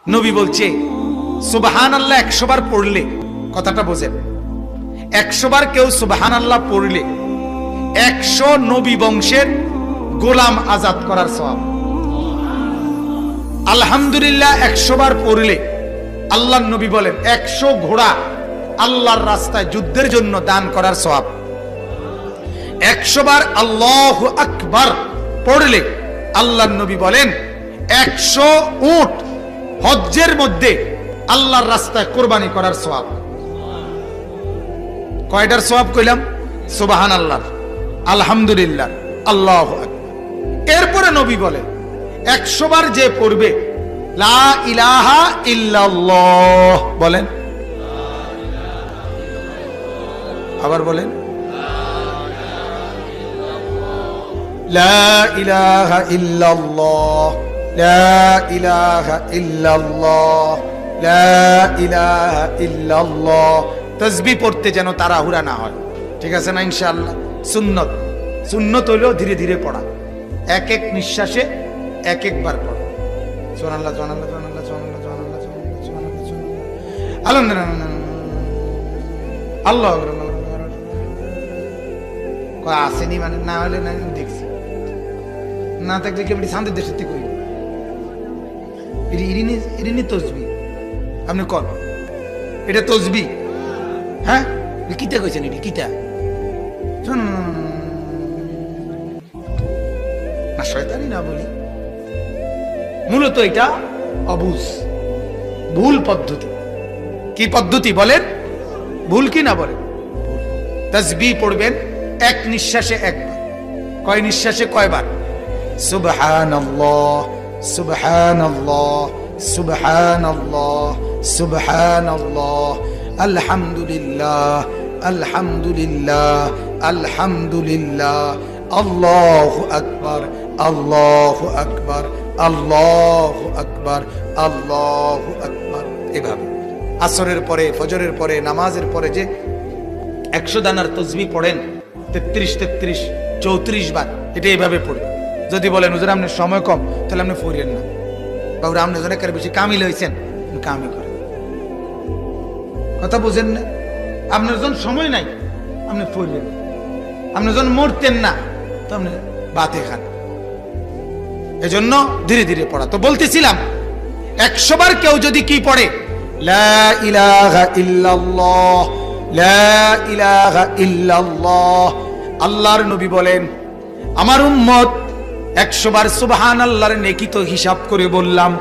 নবী বলছে সুবহানাল্লাহ 100 বার পড়লে, কথাটা বোঝেন, 100 বার কেউ সুবহানাল্লাহ পড়লে 100 নবী বংশের গোলাম আজাদ করার সওয়াব। আলহামদুলিল্লাহ 100 বার পড়লে আল্লাহর নবী বলেন 100 ঘোড়া আল্লাহর রাস্তায় যুদ্ধের জন্য দান করার সওয়াব। 100 বার আল্লাহু আকবার পড়লে আল্লাহর নবী বলেন 100 উট হজ্জের মধ্যে আল্লাহর রাস্তায় কোরবানি করার সওয়াব। কয়টার সওয়াব কইলাম? সুবহানাল্লাহ, আলহামদুলিল্লাহ, আল্লাহু আকবার। এরপরে নবী বলে 100 বার যে পড়বে লা ইলাহা ইল্লাল্লাহ, বলেন, আবার বলেন, লা ইলাহা ইল্লাল্লাহ, লা ইলাহা ইল্লাল্লাহ, লা ইলাহা ইল্লাল্লাহ। তাসবিহ পড়তে যেন তাড়াহুড়া না হয়, ঠিক আছে না? ইনশাআল্লাহ সুন্নত, সুন্নত হলো ধীরে ধীরে পড়া, এক এক নিঃশ্বাসে এক একবার পড়া। সুবহানাল্লাহ, সুবহানাল্লাহ, সুবহানাল্লাহ, সুবহানাল্লাহ, সুবহানাল্লাহ, সুবহানাল্লাহ, সুবহানাল্লাহ, আলহামদুলিল্লাহ, আল্লাহু আকবার। কয় আসেনি মানে না হলে না, দেখছি না থাকলে কেমনি শান্তির দেশে থেকে কই ইরিনি তসবি, আপনি কর এটা তসবি? হ্যাঁ, কিতা কইছেন? এটি কিতা? না শয়তানি না বলি, মূলত এটা অবুঝ, ভুল পদ্ধতি। কি পদ্ধতি বলেন? ভুল কি না বলেন? তাসবিহ পড়বেন এক নিঃশ্বাসে একবার। কয় নিঃশ্বাসে কয়বার? সুবহানাল্লাহ, সুবহানাল্লাহ, সুবহানাল্লাহ, সুবহানাল্লাহ, আলহামদুলিল্লাহ, আলহামদুলিল্লাহ, আলহামদুলিল্লাহ, আল্লাহু আকবার, আল্লাহু আকবার, আল্লাহু আকবার, আল্লাহু আকবার। এভাবে আসরের পরে, ফজরের পরে, নামাজের পরে যে 100 দানার তসবিহ পড়েন 33 33 34 বার, এটা এইভাবে পড়ে। যদি বলেন হুজুর আপনার সময় কম, তাহলে আপনি পড়েন না, বাবু আপনি অনেকের বেশি কামিল হয়েছেন, কামি করেন। কথা বুঝেন না? আপনার যখন সময় নাই আপনি পড়বেন, আপনি যখন মরতেন না তো আপনি বাতে খান। এজন্য ধীরে ধীরে পড়া। তো বলতেছিলাম 100 বার কেউ যদি কি পড়ে, লা ইলাহা ইল্লাল্লাহ, লা ইলাহা ইল্লাল্লাহ, আল্লাহর নবী বলেন আমার উম্মত 100 বার সুবহানাল্লাহর নেকি তো হিসাব করে বললাম